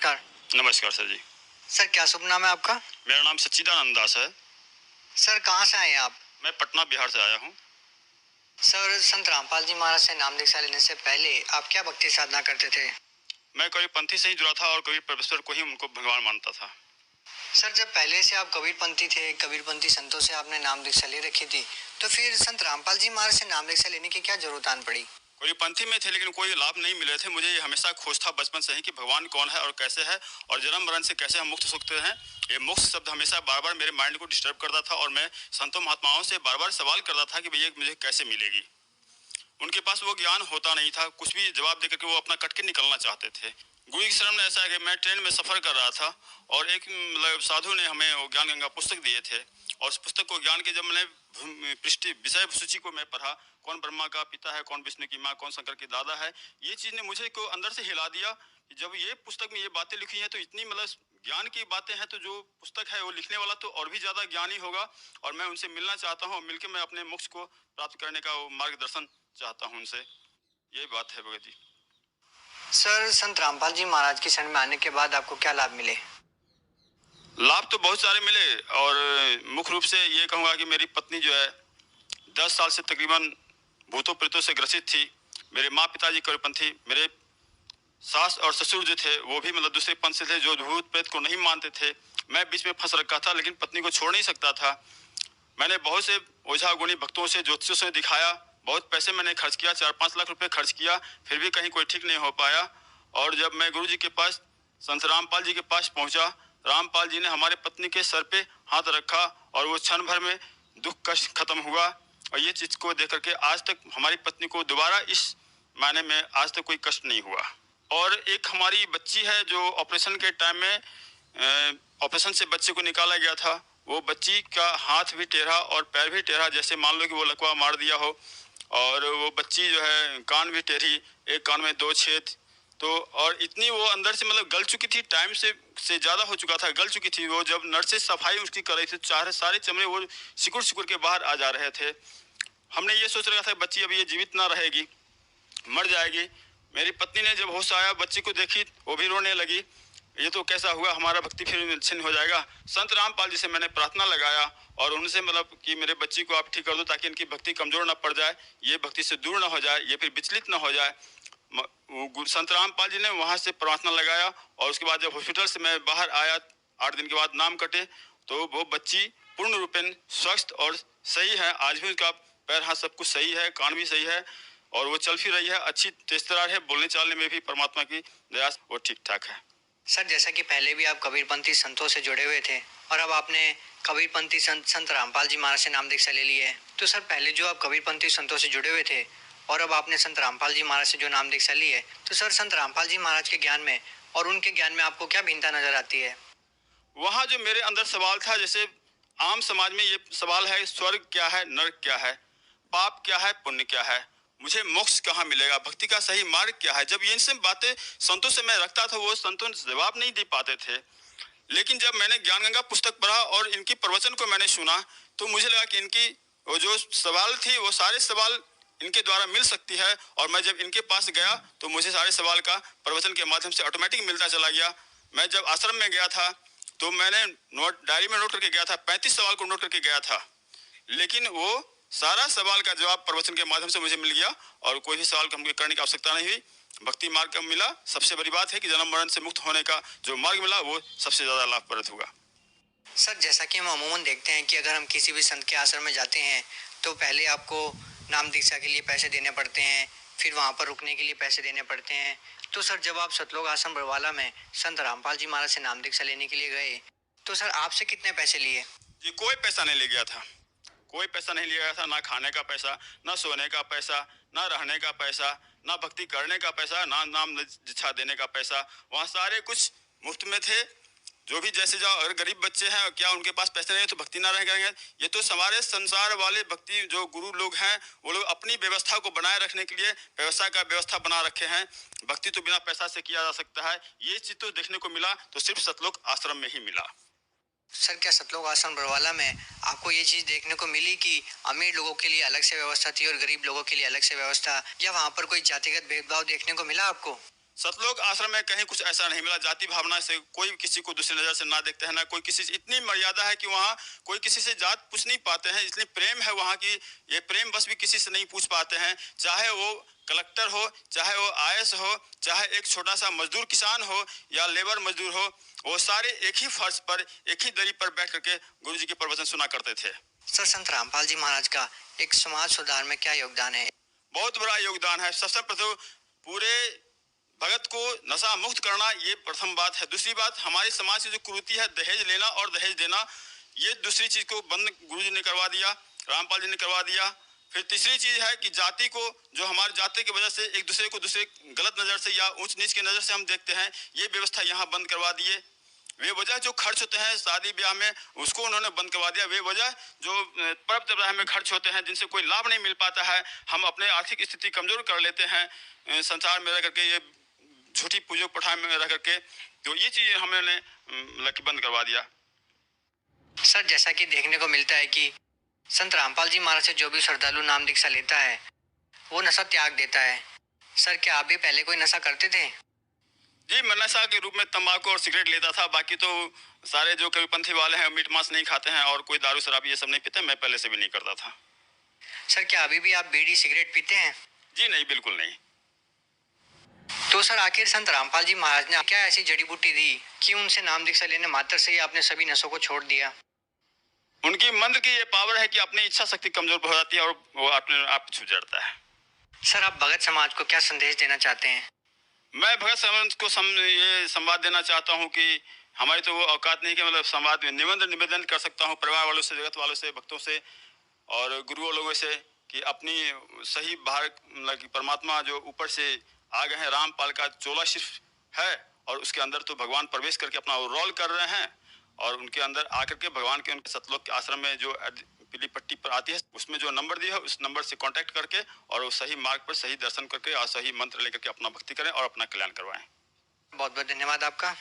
नमस्कार। नमस्कार सर जी। सर क्या शुभ नाम है आपका? मेरा नाम सच्चिदानंद दास है। सर कहाँ से आए हैं आप? मैं पटना बिहार से आया हूँ। सर संत रामपाल जी महाराज से नाम दीक्षा लेने से पहले आप क्या भक्ति साधना करते थे? मैं कबीरपंथी से ही जुड़ा था और कबीर परमेश्वर को ही उनको भगवान मानता था। सर जब पहले से आप कबीरपंथी थे, कबीरपंथी संतों से आपने नाम दीक्षा ले रखी थी, तो फिर संत रामपाल जी महाराज से नाम दीक्षा लेने की क्या जरूरत आन पड़ी? कबीरपंथी में थे लेकिन कोई लाभ नहीं मिले थे। मुझे ये हमेशा खोज था बचपन से ही कि भगवान कौन है और कैसे है और जन्म मरण से कैसे हम मुक्त हो सकते हैं। ये मोक्ष शब्द हमेशा बार बार मेरे माइंड को डिस्टर्ब करता था और मैं संतों महात्माओं से बार बार सवाल करता था कि भैया मुझे कैसे मिलेगी। उनके पास वो ज्ञान होता नहीं था, कुछ भी जवाब देकर के वो अपना कट के निकलना चाहते थे। गुरु की शरण में ऐसा है कि मैं ट्रेन में सफ़र कर रहा था और एक साधु ने हमें वो ज्ञान गंगा पुस्तक दिए थे और उस पुस्तक को ज्ञान के जब मैंने पृष्ठ विषय सूची को मैं पढ़ा, कौन ब्रह्मा का पिता है, कौन विष्णु की माँ, कौन शंकर की दादा है, ये चीज़ ने मुझे को अंदर से हिला दिया कि जब ये पुस्तक में ये बातें लिखी हैं तो इतनी ज्ञान की बातें हैं, तो जो पुस्तक है वो लिखने वाला तो और भी ज़्यादा ज्ञानी होगा और मैं उनसे मिलना चाहता हूँ और मिलकर मैं अपने मोक्ष को प्राप्त करने का वो मार्गदर्शन चाहता हूँ उनसे। यही बात है भगत जी। सर संत रामपाल जी महाराज की शरण में आने के बाद आपको क्या लाभ मिले? लाभ तो बहुत सारे मिले और मुख्य रूप से ये कहूँगा कि मेरी पत्नी जो है 10 साल से तकरीबन भूतों प्रेतों से ग्रसित थी। मेरे माँ पिताजी कबीरपंथी, मेरे सास और ससुर जो थे वो भी दूसरे पंथ से थे जो भूत प्रेत को नहीं मानते थे। मैं बीच में फंस रखा था लेकिन पत्नी को छोड़ नहीं सकता था। मैंने बहुत से ओझा गुणी भक्तों से ज्योतिषों से दिखाया, बहुत पैसे मैंने खर्च किया, 4-5 लाख रुपए खर्च किया, फिर भी कहीं कोई ठीक नहीं हो पाया। और जब मैं गुरु जी के पास संत रामपाल जी के पास पहुंचा, रामपाल जी ने हमारे पत्नी के सर पे हाथ रखा और वो क्षण भर में दुख कष्ट खत्म हुआ। और ये चीज़ को देख करके आज तक हमारी पत्नी को दोबारा इस मायने में आज तक कोई कष्ट नहीं हुआ। और एक हमारी बच्ची है जो ऑपरेशन के टाइम में ऑपरेशन से बच्चे को निकाला गया था, वो बच्ची का हाथ भी टेढ़ा और पैर भी टेढ़ा, जैसे मान लो कि वो लकवा मार दिया हो। और वो बच्ची जो है कान भी टेढ़ी, एक कान में 2 छेद, तो और इतनी वो अंदर से गल चुकी थी, टाइम से ज़्यादा हो चुका था, गल चुकी थी वो। जब नर्सेज सफाई उसकी कर रही थी सारे चमड़े वो सिकुड़ सिकुड़ के बाहर आ जा रहे थे। हमने ये सोच रखा था बच्ची अब ये जीवित ना रहेगी, मर जाएगी। मेरी पत्नी ने जब होश आया बच्ची को देखी, वो भी रोने लगी। ये तो कैसा हुआ, हमारा भक्ति फिर छिन्न हो जाएगा। संत रामपाल जी से मैंने प्रार्थना लगाया और उनसे कि मेरे बच्ची को आप ठीक कर दो ताकि इनकी भक्ति कमजोर ना पड़ जाए, ये भक्ति से दूर ना हो जाए, ये फिर विचलित ना हो जाए। संत रामपाल जी ने वहाँ से प्रार्थना लगाया और उसके बाद जब हॉस्पिटल से मैं बाहर आया 8 दिन के बाद नाम कटे, तो वो बच्ची पूर्ण रूपेण स्वस्थ और सही है। आज भी उसका पैर हाथ सब कुछ सही है, कान भी सही है और वो चल फिर रही है, अच्छी तेज-तर्रार है, बोलने चालने में भी परमात्मा की दया से वो ठीक ठाक है। सर जैसा कि पहले भी आप कबीरपंथी संतों से जुड़े हुए थे और अब आपने कबीरपंथी संत रामपाल जी महाराज से नाम दीक्षा ले ली है, तो सर पहले जो आप कबीरपंथी संतों से जुड़े हुए थे और अब आपने संत रामपाल जी महाराज से जो नाम दीक्षा ली है, तो सर संत रामपाल जी महाराज के ज्ञान में और उनके ज्ञान में आपको क्या भिन्नता नजर आती है? वहाँ जो मेरे अंदर सवाल था, जैसे आम समाज में ये सवाल है स्वर्ग क्या है, नर्क क्या है, पाप क्या है, पुण्य क्या है, मुझे मोक्ष कहाँ मिलेगा, भक्ति का सही मार्ग क्या है। जब ये सब बातें संतों से मैं रखता था वो संतों जवाब नहीं दे पाते थे। लेकिन जब मैंने ज्ञान गंगा पुस्तक पढ़ा और इनकी प्रवचन को मैंने सुना तो मुझे लगा कि इनकी वो जो सवाल थी वो सारे सवाल इनके द्वारा मिल सकती है। और मैं जब इनके पास गया तो मुझे सारे सवाल का प्रवचन के माध्यम से ऑटोमेटिक मिलता चला गया। मैं जब आश्रम में गया था तो मैंने डायरी में नोट करके गया था, 35 सवाल को नोट करके गया था, लेकिन वो सारा सवाल का जवाब प्रवचन के माध्यम से मुझे मिल गया और कोई भी सवाल हमको करने की आवश्यकता नहीं हुई। भक्ति मार्ग का मिला। सबसे बड़ी बात है कि जन्म मरण से मुक्त होने का जो मार्ग मिला वो सबसे ज्यादा लाभप्रद होगा। सर जैसा कि हम अमूमन देखते हैं कि अगर हम किसी भी संत के आश्रम में जाते हैं तो पहले आपको नाम दीक्षा के लिए पैसे देने पड़ते हैं, फिर वहाँ पर रुकने के लिए पैसे देने पड़ते हैं। तो सर जब आप सतलोक आश्रम बरवाला में संत रामपाल जी महाराज से नाम दीक्षा लेने के लिए गए तो सर आपसे कितने पैसे लिए? जी कोई पैसा नहीं ले गया था, कोई पैसा नहीं लिया गया था, ना खाने का पैसा, ना सोने का पैसा, ना रहने का पैसा, ना भक्ति करने का पैसा, ना नाम दीक्षा देने का पैसा। वहाँ सारे कुछ मुफ्त में थे। जो भी जैसे जाओ, अगर गरीब बच्चे हैं क्या उनके पास पैसे नहीं तो भक्ति ना रह करेंगे। ये तो हमारे संसार वाले भक्ति जो गुरु लोग हैं वो लोग अपनी व्यवस्था को बनाए रखने के लिए व्यवस्था का व्यवस्था बना रखे हैं। भक्ति तो बिना पैसा से किया जा सकता है। ये चीज तो देखने को मिला तो सिर्फ सतलोक आश्रम में ही मिला। सर क्या सतलोक आश्रम बरवाला में आपको ये चीज़ देखने को मिली कि अमीर लोगों के लिए अलग से व्यवस्था थी और गरीब लोगों के लिए अलग से व्यवस्था, या वहाँ पर कोई जातिगत भेदभाव देखने को मिला आपको? सतलोक आश्रम में कहीं कुछ ऐसा नहीं मिला। जाति भावना से कोई किसी को दूसरी नजर से ना देखते हैं, ना कोई किसी से, इतनी मर्यादा है कि वहाँ कोई किसी से जात पूछ नहीं पाते हैं। इसलिए प्रेम है वहाँ की, ये प्रेम बस भी किसी से नहीं पूछ पाते हैं। चाहे वो कलेक्टर हो, चाहे वो आईएएस हो, चाहे एक छोटा सा मजदूर किसान हो या लेबर मजदूर हो, वो सारे एक ही फर्श पर, एक ही दरी पर बैठ करके गुरु जी के प्रवचन सुना करते थे। सर, संत रामपाल जी महाराज का एक समाज सुधार में क्या योगदान है? बहुत बड़ा योगदान है। सबसे प्रथम पूरे भगत को नशा मुक्त करना, ये प्रथम बात है। दूसरी बात, हमारे समाज की जो कुरीति है दहेज लेना और दहेज देना, ये दूसरी चीज को बंद गुरु जी ने करवा दिया, रामपाल जी ने करवा दिया। फिर तीसरी चीज है कि जाति को, जो हमारे जाति की वजह से एक दूसरे को दूसरे गलत नजर से या ऊंच नीच की नजर से हम देखते हैं, ये व्यवस्था यहाँ बंद करवा दिए। वे वजह जो खर्च होते हैं शादी ब्याह में, उसको उन्होंने बंद करवा दिया। वे वजह जो पर्व त्योहार में खर्च होते हैं, जिनसे कोई लाभ नहीं मिल पाता है, हम अपने आर्थिक स्थिति कमजोर कर लेते हैं संसार में रह करके, ये झूठी पूजो पठार में रह करके, तो ये चीज हमने बंद करवा दिया। सर, जैसा कि देखने को मिलता है कि संत रामपाल जी महाराज से जो भी श्रद्धालु नाम दीक्षा लेता है वो नशा त्याग देता है। सर, क्या आप भी पहले कोई नशा करते थे? जी, मैं नशा के रूप में तंबाकू और सिगरेट लेता था। बाकी तो सारे जो कबीरपंथी वाले हैं मीट मांस नहीं खाते हैं और कोई दारू शराब ये सब नहीं पीते। मैं पहले से भी नहीं करता था। सर, क्या अभी भी आप बीड़ी सिगरेट पीते हैं? जी नहीं, बिल्कुल नहीं। तो सर, आखिर संत रामपाल जी महाराज ने क्या ऐसी जड़ी बूटी दी कि उनसे नाम दीक्षा लेने मात्र से ही आपने सभी नशों को छोड़ दिया? उनकी मंत्र की ये पावर है कि अपनी इच्छा शक्ति कमजोर हो जाती है और वो अपने आप छूट जाता है। सर, आप भगत समाज को क्या संदेश देना चाहते हैं? मैं भगत समाज को ये संवाद देना चाहता हूँ कि हमारी तो वो औकात नहीं कि मतलब संवाद में निवेदन कर सकता हूँ परिवार वालों से, जगत वालों से, भक्तों से और गुरुओं लोगों से, कि अपनी सही भारत, मतलब कि परमात्मा जो ऊपर से आ गए हैं, रामपाल का चोला सिर्फ है और उसके अंदर तो भगवान प्रवेश करके अपना रोल कर रहे हैं और उनके अंदर आकर के भगवान के उनके सतलोक के आश्रम में जो पीली पट्टी पर आती है, उसमें जो नंबर दिया है उस नंबर से कांटेक्ट करके और वो सही मार्ग पर सही दर्शन करके और सही मंत्र लेकर के अपना भक्ति करें और अपना कल्याण करवाएं। बहुत बहुत धन्यवाद आपका।